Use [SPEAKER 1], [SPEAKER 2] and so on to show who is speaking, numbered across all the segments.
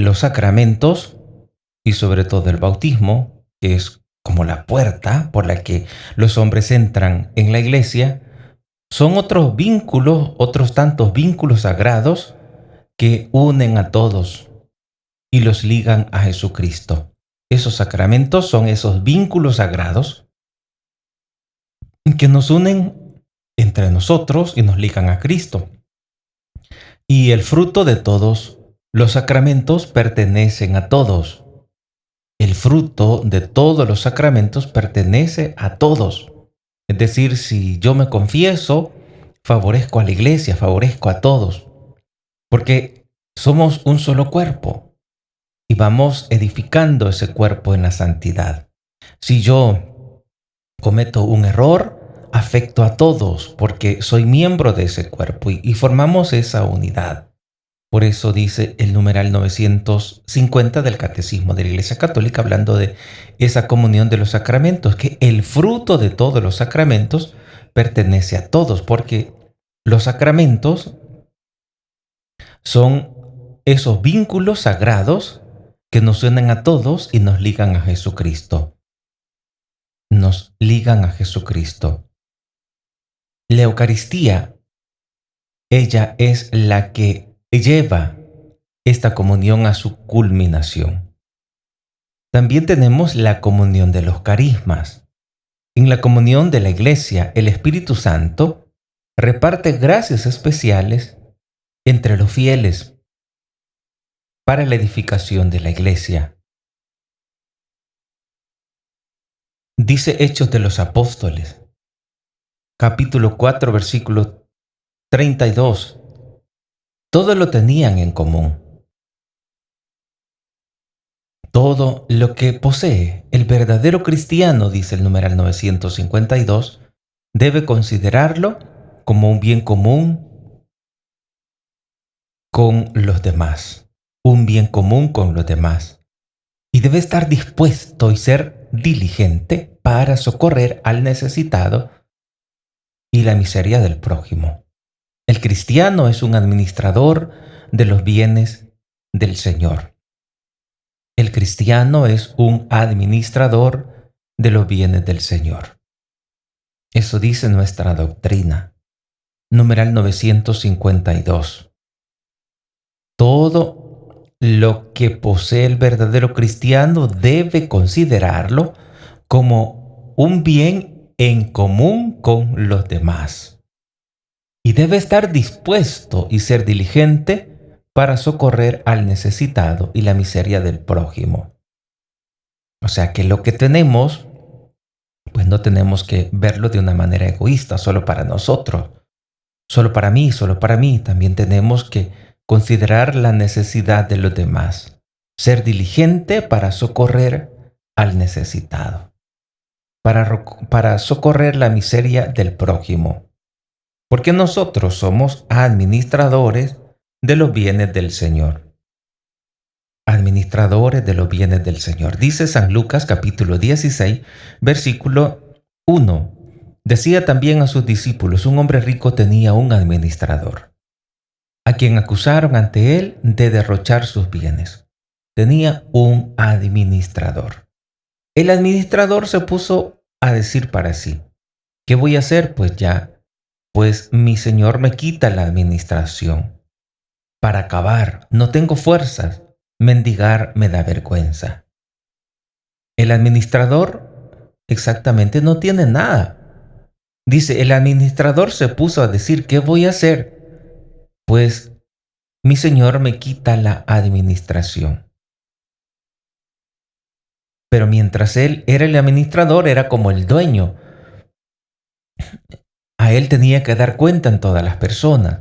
[SPEAKER 1] los sacramentos y sobre todo el bautismo, que es como la puerta por la que los hombres entran en la iglesia, son otros vínculos, otros tantos vínculos sagrados que unen a todos y los ligan a Jesucristo. Esos sacramentos son esos vínculos sagrados que nos unen entre nosotros y nos ligan a Cristo. Y el fruto de todos los sacramentos pertenecen a todos. El fruto de todos los sacramentos pertenece a todos. Es decir, si yo me confieso, favorezco a la iglesia, favorezco a todos, porque somos un solo cuerpo y vamos edificando ese cuerpo en la santidad. Si yo cometo un error, afecto a todos porque soy miembro de ese cuerpo y formamos esa unidad. Por eso dice el numeral 950 del Catecismo de la Iglesia Católica, hablando de esa comunión de los sacramentos, que el fruto de todos los sacramentos pertenece a todos, porque los sacramentos son esos vínculos sagrados que nos unen a todos y nos ligan a Jesucristo. Nos ligan a Jesucristo. La Eucaristía, ella es la que lleva esta comunión a su culminación. También tenemos la comunión de los carismas. En la comunión de la Iglesia, el Espíritu Santo reparte gracias especiales entre los fieles para la edificación de la Iglesia. Dice Hechos de los Apóstoles, capítulo 4, versículo 32. Todo lo tenían en común. Todo lo que posee el verdadero cristiano, dice el numeral 952, debe considerarlo como un bien común con los demás. Un bien común con los demás. Y debe estar dispuesto y ser diligente para socorrer al necesitado y la miseria del prójimo. El cristiano es un administrador de los bienes del Señor. El cristiano es un administrador de los bienes del Señor. Eso dice nuestra doctrina. Numeral 952. Todo lo que posee el verdadero cristiano debe considerarlo como un bien en común con los demás. Y debe estar dispuesto y ser diligente para socorrer al necesitado y la miseria del prójimo. O sea que lo que tenemos, pues no tenemos que verlo de una manera egoísta, solo para nosotros, solo para mí, solo para mí. También tenemos que considerar la necesidad de los demás, ser diligente para socorrer al necesitado, para socorrer la miseria del prójimo. Porque nosotros somos administradores de los bienes del Señor. Administradores de los bienes del Señor. Dice San Lucas capítulo 16, versículo 1. Decía también a sus discípulos, un hombre rico tenía un administrador, a quien acusaron ante él de derrochar sus bienes. Tenía un administrador. El administrador se puso a decir para sí, ¿qué voy a hacer? Pues mi señor me quita la administración. Para acabar, no tengo fuerzas. Mendigar me da vergüenza. El administrador exactamente no tiene nada. Dice, el administrador se puso a decir, ¿qué voy a hacer? Pues mi señor me quita la administración. Pero mientras él era el administrador, era como el dueño. A él tenía que dar cuenta en todas las personas.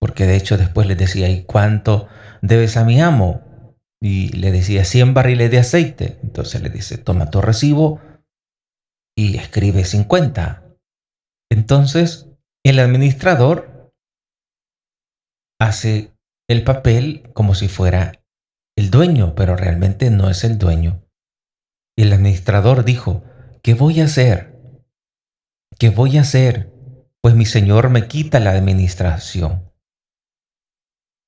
[SPEAKER 1] Porque de hecho después les decía, ¿y cuánto debes a mi amo? Y le decía 100 barriles de aceite. Entonces le dice, toma tu recibo y escribe 50. Entonces el administrador hace el papel como si fuera el dueño, pero realmente no es el dueño. Y el administrador dijo, ¿qué voy a hacer? ¿Qué voy a hacer? Pues mi señor me quita la administración.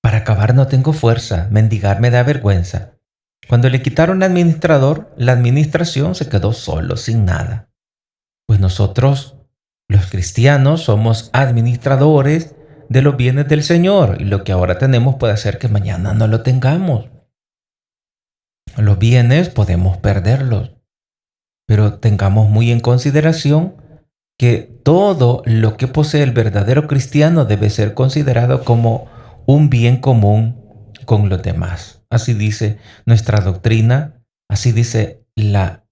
[SPEAKER 1] Para acabar no tengo fuerza, mendigar me da vergüenza. Cuando le quitaron al administrador, la administración se quedó solo, sin nada. Pues nosotros, los cristianos, somos administradores de los bienes del Señor y lo que ahora tenemos puede hacer que mañana no lo tengamos. Los bienes podemos perderlos, pero tengamos muy en consideración que todo lo que posee el verdadero cristiano debe ser considerado como un bien común con los demás. Así dice nuestra doctrina, así dice la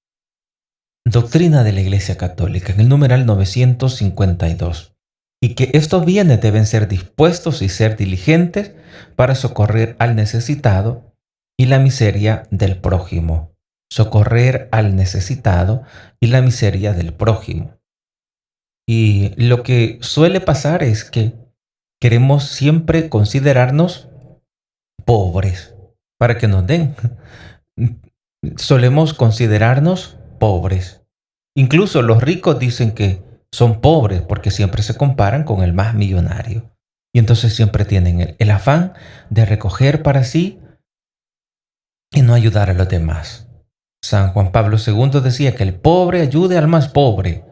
[SPEAKER 1] doctrina de la Iglesia Católica en el numeral 952. Y que estos bienes deben ser dispuestos y ser diligentes para socorrer al necesitado y la miseria del prójimo. Socorrer al necesitado y la miseria del prójimo. Y lo que suele pasar es que queremos siempre considerarnos pobres para que nos den. Solemos considerarnos pobres. Incluso los ricos dicen que son pobres porque siempre se comparan con el más millonario. Y entonces siempre tienen el afán de recoger para sí y no ayudar a los demás. San Juan Pablo II decía que el pobre ayude al más pobre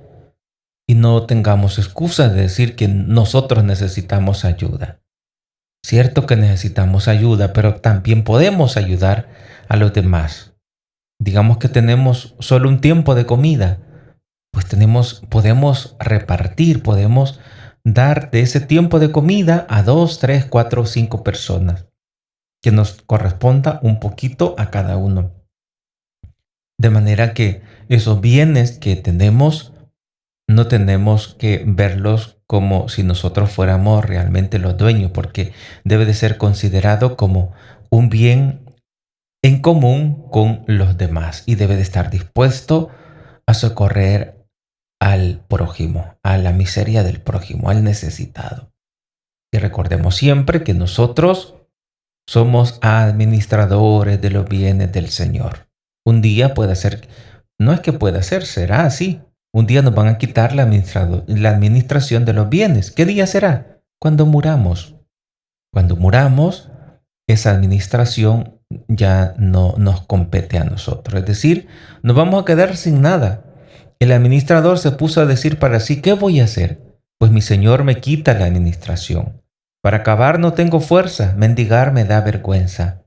[SPEAKER 1] y no tengamos excusa de decir que nosotros necesitamos ayuda. Cierto que necesitamos ayuda, pero también podemos ayudar a los demás. Digamos que tenemos solo un tiempo de comida, pues podemos repartir, podemos dar de ese tiempo de comida a 2, 3, 4 o 5 personas, que nos corresponda un poquito a cada uno. De manera que esos bienes que tenemos, no tenemos que verlos como si nosotros fuéramos realmente los dueños, porque debe de ser considerado como un bien en común con los demás y debe de estar dispuesto a socorrer al prójimo, a la miseria del prójimo, al necesitado. Y recordemos siempre que nosotros somos administradores de los bienes del Señor. Un día puede ser, no es que pueda ser, será así. Un día nos van a quitar la administración de los bienes. ¿Qué día será? Cuando muramos. Cuando muramos, esa administración ya no nos compete a nosotros. Es decir, nos vamos a quedar sin nada. El administrador se puso a decir para sí, ¿qué voy a hacer? Pues mi Señor me quita la administración. Para acabar no tengo fuerza, mendigar me da vergüenza.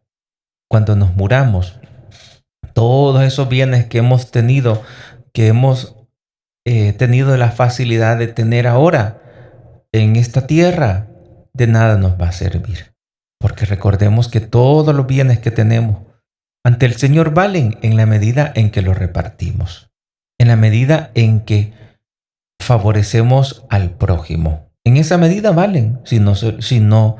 [SPEAKER 1] Cuando nos muramos, todos esos bienes que hemos tenido la facilidad de tener ahora en esta tierra, de nada nos va a servir. Porque recordemos que todos los bienes que tenemos ante el Señor valen en la medida en que los repartimos, en la medida en que favorecemos al prójimo. En esa medida valen. Si no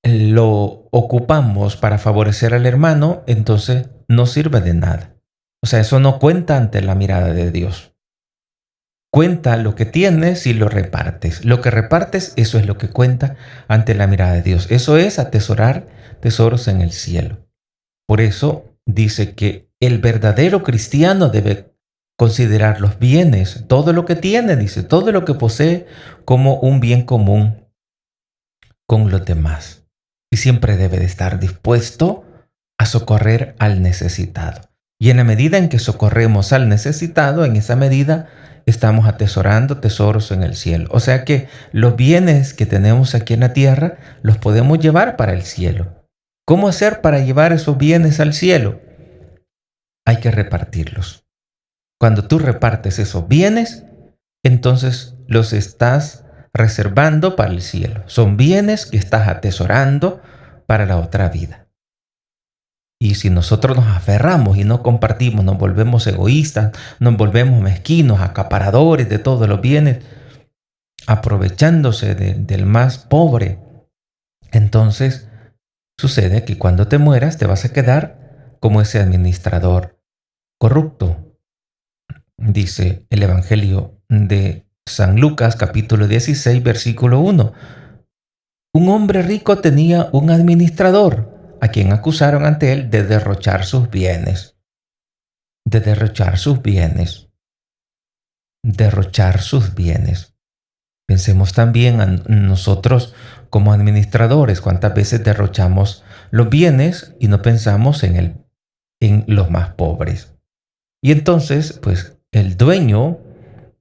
[SPEAKER 1] lo ocupamos para favorecer al hermano, entonces no sirve de nada. O sea, eso no cuenta ante la mirada de Dios. Cuenta lo que tienes y lo repartes. Lo que repartes, eso es lo que cuenta ante la mirada de Dios. Eso es atesorar tesoros en el cielo. Por eso dice que el verdadero cristiano debe considerar los bienes, todo lo que tiene, dice, todo lo que posee como un bien común con los demás. Y siempre debe de estar dispuesto a socorrer al necesitado. Y en la medida en que socorremos al necesitado, en esa medida estamos atesorando tesoros en el cielo. O sea que los bienes que tenemos aquí en la tierra los podemos llevar para el cielo. ¿Cómo hacer para llevar esos bienes al cielo? Hay que repartirlos. Cuando tú repartes esos bienes, entonces los estás reservando para el cielo. Son bienes que estás atesorando para la otra vida. Y si nosotros nos aferramos y no compartimos, nos volvemos egoístas, nos volvemos mezquinos, acaparadores de todos los bienes, aprovechándose del más pobre, entonces sucede que cuando te mueras te vas a quedar como ese administrador corrupto. Dice el Evangelio de San Lucas, capítulo 16, versículo 1. Un hombre rico tenía un administrador a quien acusaron ante él de derrochar sus bienes. De derrochar sus bienes. Derrochar sus bienes. Pensemos también a nosotros como administradores, cuántas veces derrochamos los bienes y no pensamos en los más pobres. Y entonces, pues el dueño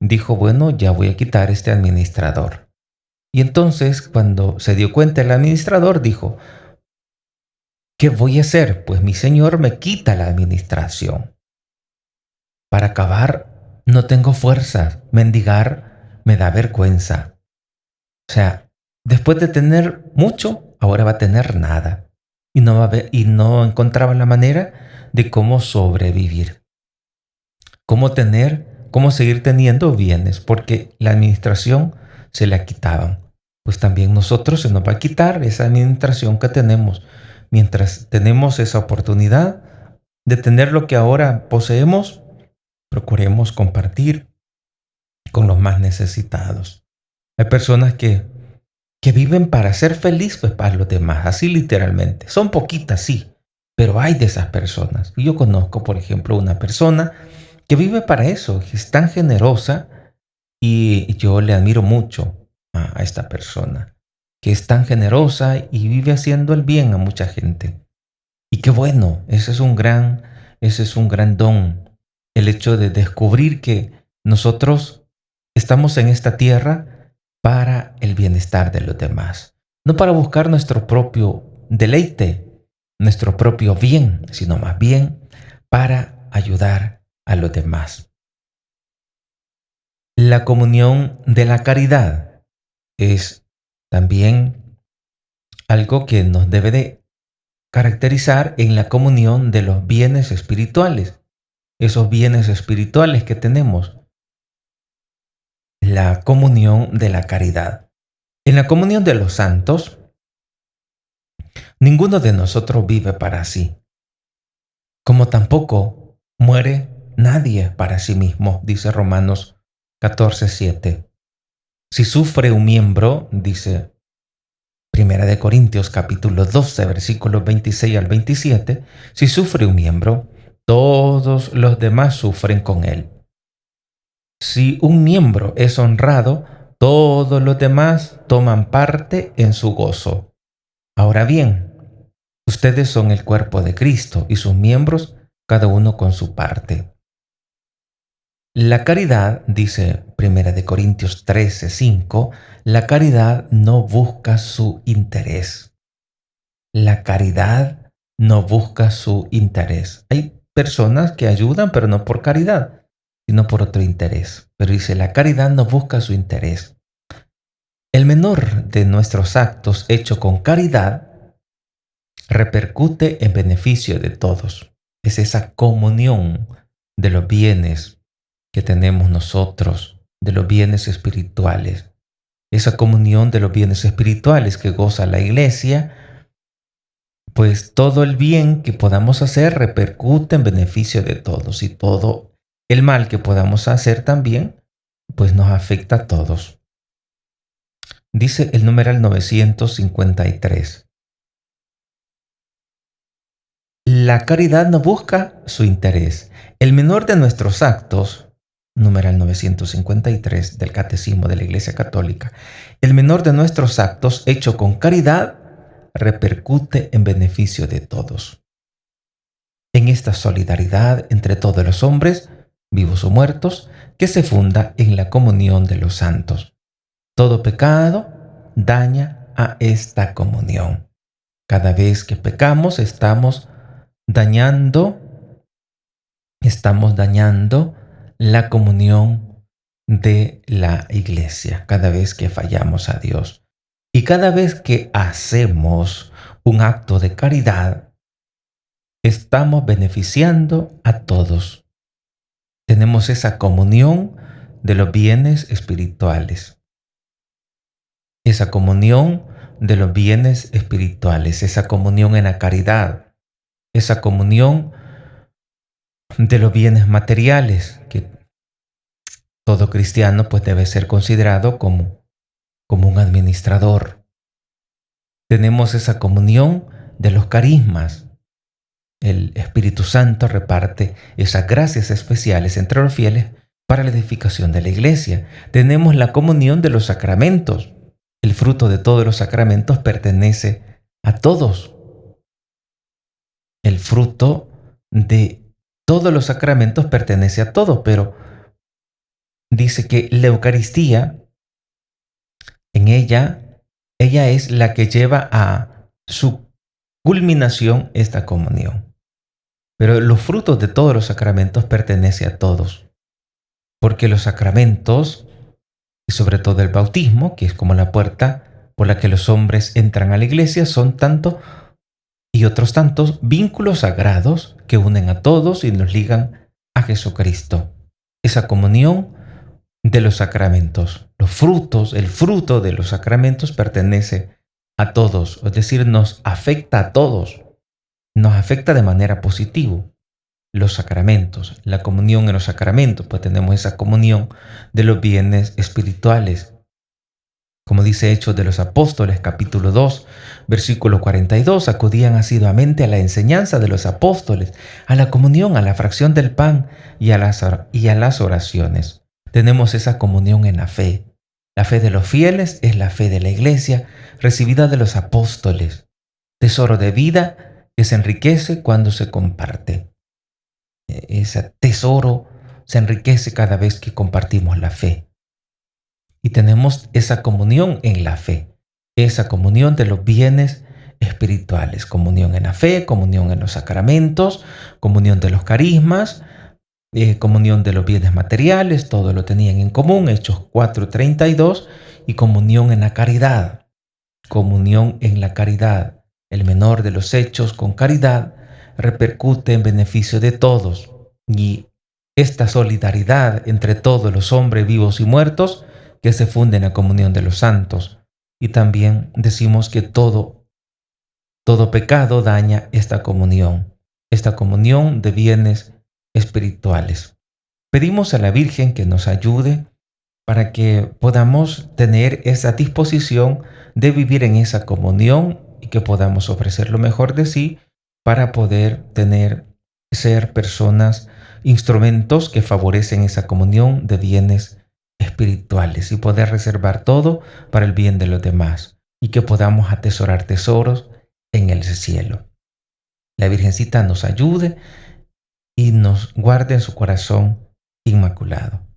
[SPEAKER 1] dijo, bueno, ya voy a quitar este administrador. Y entonces, cuando se dio cuenta el administrador, dijo, ¿qué voy a hacer? Pues mi señor me quita la administración. Para acabar, no tengo fuerzas. Mendigar me da vergüenza. O sea, después de tener mucho, ahora va a tener nada. Y no encontraba la manera de cómo sobrevivir, cómo seguir teniendo bienes, porque la administración se la quitaban. Pues también nosotros se nos va a quitar esa administración que tenemos. Mientras tenemos esa oportunidad de tener lo que ahora poseemos, procuremos compartir con los más necesitados. Hay personas que viven para ser feliz, pues para los demás, así literalmente. Son poquitas, sí, pero hay de esas personas. Y yo conozco, por ejemplo, una persona que vive para eso, que es tan generosa y yo le admiro mucho a esta persona, que es tan generosa y vive haciendo el bien a mucha gente. Y qué bueno, ese es un gran don, el hecho de descubrir que nosotros estamos en esta tierra para el bienestar de los demás, no para buscar nuestro propio deleite, nuestro propio bien, sino más bien para ayudar a los demás. La comunión de la caridad es también algo que nos debe de caracterizar en la comunión de los bienes espirituales, esos bienes espirituales que tenemos, la comunión de la caridad. En la comunión de los santos, ninguno de nosotros vive para sí, como tampoco muere nadie para sí mismo, dice Romanos 14:7. Si sufre un miembro, dice Primera de Corintios capítulo 12, versículos 26 al 27, si sufre un miembro, todos los demás sufren con él. Si un miembro es honrado, todos los demás toman parte en su gozo. Ahora bien, ustedes son el cuerpo de Cristo y sus miembros, cada uno con su parte. La caridad, dice Primera de Corintios 13:5, la caridad no busca su interés. La caridad no busca su interés. Hay personas que ayudan, pero no por caridad, sino por otro interés. Pero dice, la caridad no busca su interés. El menor de nuestros actos hecho con caridad repercute en beneficio de todos. Es esa comunión de los bienes que tenemos nosotros, de los bienes espirituales. Esa comunión de los bienes espirituales que goza la iglesia, pues todo el bien que podamos hacer repercute en beneficio de todos y todo el mal que podamos hacer también, pues nos afecta a todos. Dice el numeral 953. La caridad no busca su interés. El menor de nuestros actos, numeral 953 del Catecismo de la Iglesia Católica, el menor de nuestros actos hecho con caridad repercute en beneficio de todos. En esta solidaridad entre todos los hombres, vivos o muertos, que se funda en la comunión de los santos. Todo pecado daña a esta comunión. Cada vez que pecamos dañando, estamos dañando la comunión de la iglesia, cada vez que fallamos a Dios. Y cada vez que hacemos un acto de caridad, estamos beneficiando a todos. Tenemos esa comunión de los bienes espirituales. Esa comunión de los bienes espirituales, esa comunión en la caridad, esa comunión de los bienes materiales, que todo cristiano pues debe ser considerado como un administrador. Tenemos esa comunión de los carismas. El Espíritu Santo reparte esas gracias especiales entre los fieles para la edificación de la iglesia. Tenemos la comunión de los sacramentos. El fruto de todos los sacramentos pertenece a todos. El fruto de todos los sacramentos pertenece a todos, pero dice que la Eucaristía, en ella es la que lleva a su culminación esta comunión. Pero los frutos de todos los sacramentos pertenecen a todos, porque los sacramentos, y sobre todo el bautismo, que es como la puerta por la que los hombres entran a la iglesia, son tanto y otros tantos vínculos sagrados que unen a todos y nos ligan a Jesucristo. Esa comunión de los sacramentos, los frutos, el fruto de los sacramentos pertenece a todos, es decir, nos afecta a todos, nos afecta de manera positiva. Los sacramentos, la comunión en los sacramentos, pues tenemos esa comunión de los bienes espirituales. Como dice Hechos de los Apóstoles, capítulo 2, versículo 42, acudían asiduamente a la enseñanza de los apóstoles, a la comunión, a la fracción del pan y a las oraciones. Tenemos esa comunión en la fe. La fe de los fieles es la fe de la iglesia, recibida de los apóstoles. Tesoro de vida que se enriquece cuando se comparte. Ese tesoro se enriquece cada vez que compartimos la fe. Y tenemos esa comunión en la fe, esa comunión de los bienes espirituales, comunión en la fe, comunión en los sacramentos, comunión de los carismas, comunión de los bienes materiales, todo lo tenían en común, Hechos 4:32, y comunión en la caridad, comunión en la caridad. El menor de los hechos con caridad repercute en beneficio de todos, y esta solidaridad entre todos los hombres vivos y muertos que se funde en la comunión de los santos. Y también decimos que todo pecado daña esta comunión de bienes espirituales. Pedimos a la Virgen que nos ayude para que podamos tener esa disposición de vivir en esa comunión y que podamos ofrecer lo mejor de sí para poder ser personas, instrumentos que favorecen esa comunión de bienes espirituales y poder reservar todo para el bien de los demás y que podamos atesorar tesoros en el cielo. La Virgencita nos ayude y nos guarde en su corazón inmaculado.